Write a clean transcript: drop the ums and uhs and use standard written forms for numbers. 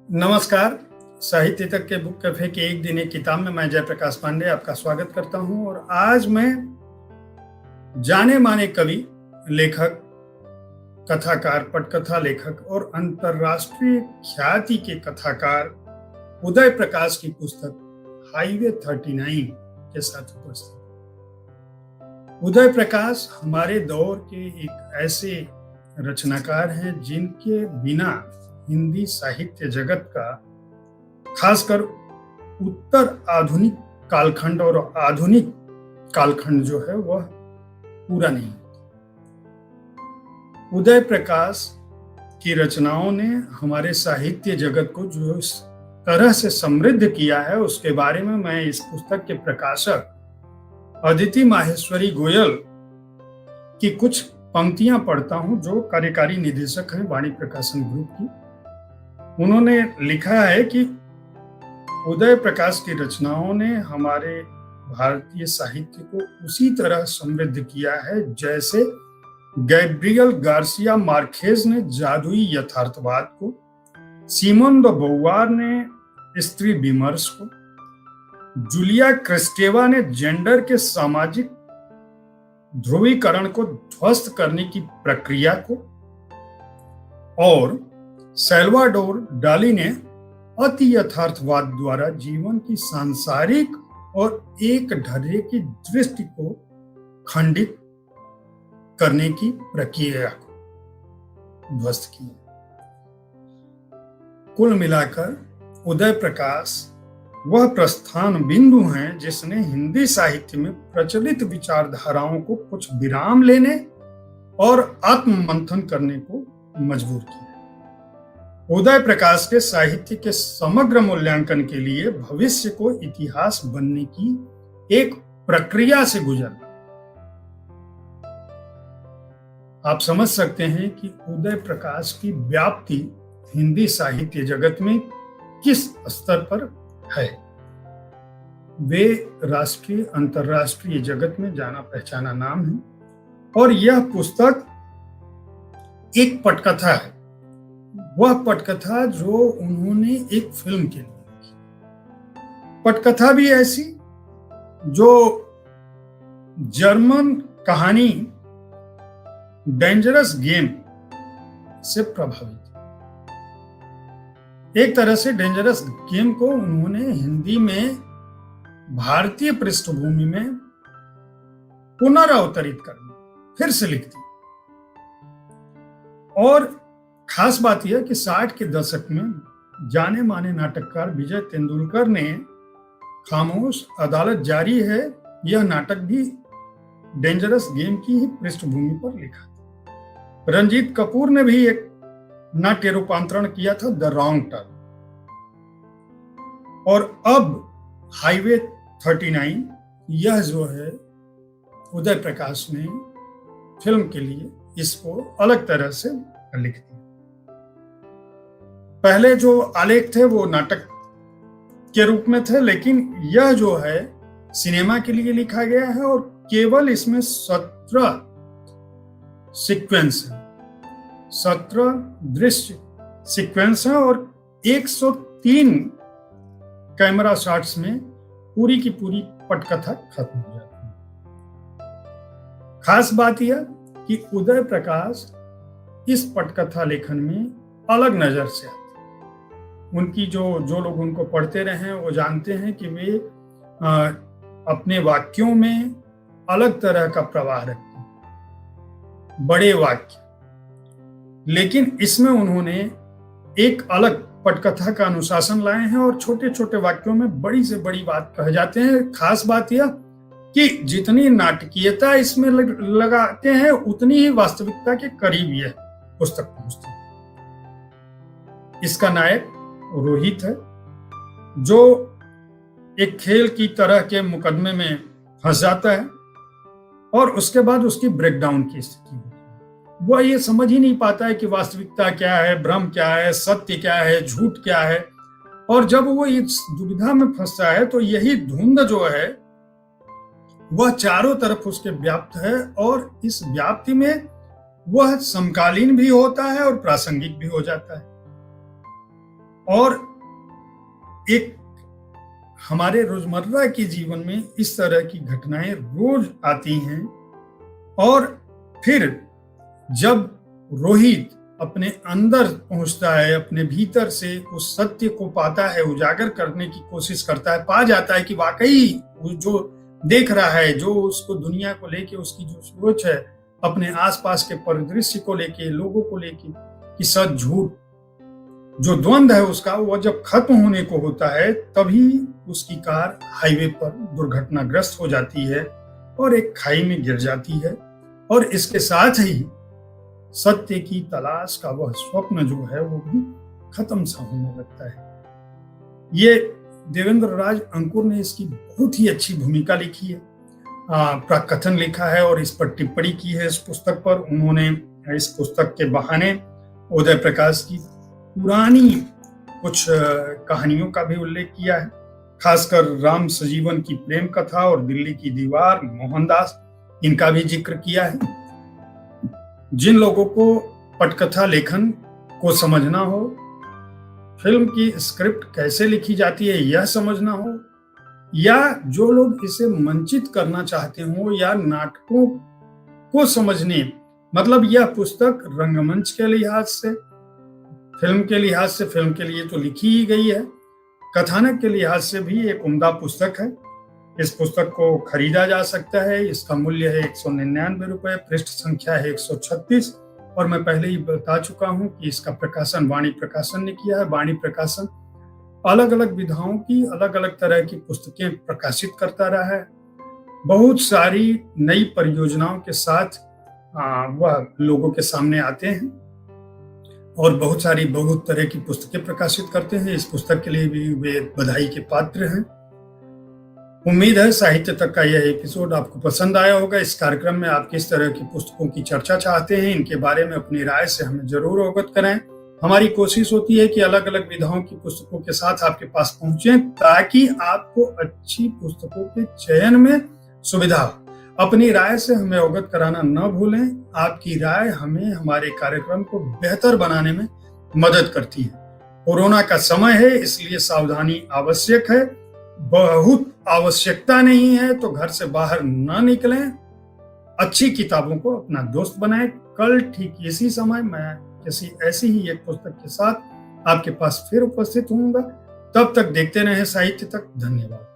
नमस्कार। साहित्य तक के बुक कैफे के एक दिन एक किताब में मैं जयप्रकाश पांडे आपका स्वागत करता हूं और आज मैं जाने माने कवि, लेखक, कथाकार, पटकथा लेखक और अंतर्राष्ट्रीय ख्याति के कथाकार उदय प्रकाश की पुस्तक हाईवे 39 के साथ उपस्थित। उदय प्रकाश हमारे दौर के एक ऐसे रचनाकार हैं जिनके बिना हिंदी साहित्य जगत का, खासकर उत्तर आधुनिक कालखंड और आधुनिक कालखंड जो है वह पूरा नहीं होता। उदय प्रकाश की रचनाओं ने हमारे साहित्य जगत को जो इस तरह से समृद्ध किया है उसके बारे में मैं इस पुस्तक के प्रकाशक अदिति माहेश्वरी गोयल की कुछ पंक्तियां पढ़ता हूं, जो कार्यकारी निदेशक हैं वाणी प्रकाशन ग्रुप की। उन्होंने लिखा है कि उदय प्रकाश की रचनाओं ने हमारे भारतीय साहित्य को उसी तरह समृद्ध किया है जैसे गैब्रियल गार्सिया मार्केज ने जादुई यथार्थवाद को, सिमोन द बोवार ने स्त्री विमर्श को, जूलिया क्रिस्टेवा ने जेंडर के सामाजिक ध्रुवीकरण को ध्वस्त करने की प्रक्रिया को, और सैल्वाडोर डाली ने अति यथार्थवाद द्वारा जीवन की सांसारिक और एक ढर्रे की दृष्टि को खंडित करने की प्रक्रिया को ध्वस्त किया। कुल मिलाकर उदय प्रकाश वह प्रस्थान बिंदु हैं जिसने हिंदी साहित्य में प्रचलित विचारधाराओं को कुछ विराम लेने और आत्ममंथन करने को मजबूर किया। उदय प्रकाश के साहित्य के समग्र मूल्यांकन के लिए भविष्य को इतिहास बनने की एक प्रक्रिया से गुजरना। आप समझ सकते हैं कि उदय प्रकाश की व्याप्ति हिंदी साहित्य जगत में किस स्तर पर है। वे राष्ट्रीय अंतर्राष्ट्रीय जगत में जाना पहचाना नाम है और यह पुस्तक एक पटकथा है। वह पटकथा जो उन्होंने एक फिल्म के लिए लिखी, पटकथा भी ऐसी जो जर्मन कहानी डेंजरस गेम से प्रभावित। एक तरह से डेंजरस गेम को उन्होंने हिंदी में भारतीय पृष्ठभूमि में पुनरावतरित कर दी, फिर से लिख दी। और खास बात यह कि 60 के दशक में जाने माने नाटककार विजय तेंदुलकर ने खामोश, अदालत जारी है, यह नाटक भी डेंजरस गेम की ही पृष्ठभूमि पर लिखा था। रंजीत कपूर ने भी एक नाट्य रूपांतरण किया था, द रॉन्ग टर्न। और अब हाईवे 39 यह जो है उदय प्रकाश ने फिल्म के लिए इसको अलग तरह से लिख दिया। पहले जो आलेख थे वो नाटक के रूप में थे, लेकिन यह जो है सिनेमा के लिए लिखा गया है और केवल इसमें 17 सीक्वेंस है, 17 दृश्य सीक्वेंस है और 103 कैमरा शॉट्स में पूरी की पूरी पटकथा खत्म हो जाती है। खास बात यह कि उदय प्रकाश इस पटकथा लेखन में अलग नजर से आते हैं। उनकी जो लोग उनको पढ़ते रहे हैं वो जानते हैं कि वे अपने वाक्यों में अलग तरह का प्रवाह रखते हैं, बड़े वाक्य। लेकिन इसमें उन्होंने एक अलग पटकथा का अनुशासन लाए हैं और छोटे छोटे वाक्यों में बड़ी से बड़ी बात कह जाते हैं। खास बात यह कि जितनी नाटकीयता इसमें लगाते हैं उतनी ही वास्तविकता के करीब यह पुस्तक पहुंचती है। इसका नायक रोहित है जो एक खेल की तरह के मुकदमे में फंस जाता है और उसके बाद उसकी ब्रेकडाउन की स्थिति होती है। वह ये समझ ही नहीं पाता है कि वास्तविकता क्या है, भ्रम क्या है, सत्य क्या है, झूठ क्या है। और जब वो इस दुविधा में फंसता है तो यही धुंध जो है वह चारों तरफ उसके व्याप्त है और इस व्याप्ति में वह समकालीन भी होता है और प्रासंगिक भी हो जाता है। और एक हमारे रोजमर्रा के जीवन में इस तरह की घटनाएं रोज आती हैं। और फिर जब रोहित अपने अंदर पहुंचता है, अपने भीतर से उस सत्य को पाता है, उजागर करने की कोशिश करता है, पा जाता है कि वाकई वो जो देख रहा है, जो उसको दुनिया को लेके उसकी जो सोच है, अपने आसपास के परिदृश्य को लेके, लोगों को लेके, कि सच झूठ जो द्वंद्व है उसका, वो जब खत्म होने को होता है तभी उसकी कार हाईवे पर दुर्घटनाग्रस्त हो जाती है और एक खाई में गिर जाती है। और इसके साथ ही सत्य की तलाश का वह स्वप्न जो है वो भी खत्म सा होने लगता है। ये देवेंद्र राज अंकुर ने इसकी बहुत ही अच्छी भूमिका लिखी है, प्रकथन लिखा है और इस पर टिप्पणी की है। इस पुस्तक पर उन्होंने इस पुस्तक के बहाने उदय प्रकाश की पुरानी कुछ कहानियों का भी उल्लेख किया है, खासकर राम सजीवन की प्रेम कथा और दिल्ली की दीवार, मोहनदास, इनका भी जिक्र किया है। जिन लोगों को पटकथा लेखन को समझना हो, फिल्म की स्क्रिप्ट कैसे लिखी जाती है यह समझना हो, या जो लोग इसे मंचित करना चाहते हो, या नाटकों को समझने, मतलब यह पुस्तक रंगमंच के लिहाज से, फिल्म के लिहाज से, फिल्म के लिए तो लिखी ही गई है, कथानक के लिहाज से भी एक उम्दा पुस्तक है। इस पुस्तक को खरीदा जा सकता है। इसका मूल्य है 199 रुपए, पृष्ठ संख्या है 136। और मैं पहले ही बता चुका हूं कि इसका प्रकाशन वाणी प्रकाशन ने किया है। वाणी प्रकाशन अलग अलग विधाओं की अलग अलग तरह की पुस्तकें प्रकाशित करता रहा है। बहुत सारी नई परियोजनाओं के साथ वह लोगों के सामने आते हैं और बहुत तरह की पुस्तकें प्रकाशित करते हैं। इस पुस्तक के लिए भी वे बधाई के पात्र हैं। उम्मीद है साहित्य तक का यह एपिसोड आपको पसंद आया होगा। इस कार्यक्रम में आप किस तरह की पुस्तकों की चर्चा चाहते हैं, इनके बारे में अपनी राय से हमें जरूर अवगत कराएं। हमारी कोशिश होती है कि अलग अलग विधाओं की पुस्तकों के साथ आपके पास पहुंचे, ताकि आपको अच्छी पुस्तकों के चयन में सुविधा हो। अपनी राय से हमें अवगत कराना न भूलें। आपकी राय हमें हमारे कार्यक्रम को बेहतर बनाने में मदद करती है। कोरोना का समय है, इसलिए सावधानी आवश्यक है। बहुत आवश्यकता नहीं है तो घर से बाहर न निकलें। अच्छी किताबों को अपना दोस्त बनाएं। कल ठीक इसी समय मैं किसी ऐसी ही एक पुस्तक के साथ आपके पास फिर उपस्थित होऊंगा। तब तक देखते रहें साहित्य तक। धन्यवाद।